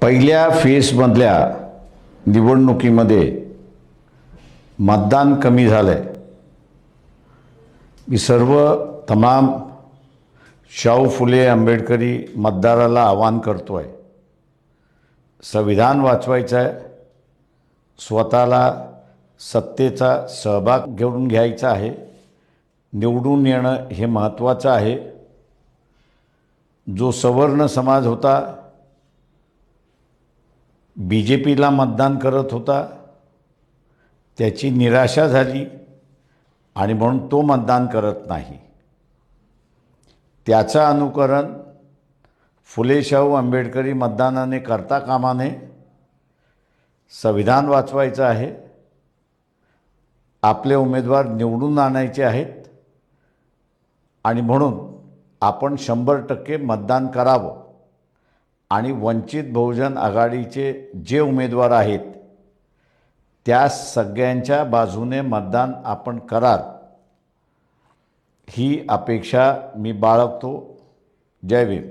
पहिल्या फेजमधल्या निवडणुकीमध्ये मतदान कमी झालं आहे. मी सर्व तमाम शाहू फुले आंबेडकरी मतदाराला आवाहन करतो आहे, संविधान वाचवायचं आहे, स्वतःला सत्तेचा सहभाग घेऊन घ्यायचा आहे, निवडून येणं हे महत्त्वाचं आहे. जो सवर्ण समाज होता, BJPला मतदान करत होता, त्याची निराशा झाली आणि म्हणून तो मतदान करत नाही. त्याचं अनुकरण फुले शाहू आंबेडकरी मतदानाने करता कामा नये. संविधान वाचवायचं आहे, आपले उमेदवार निवडून आणायचे आहेत आणि म्हणून आपण 100% मतदान करावं आणि वंचित बहुजन आघाडीचे जे उमेदवार आहेत त्या सगळ्यांच्या बाजूने मतदान आपण कराल ही अपेक्षा मी बाळगतो. जय भीम.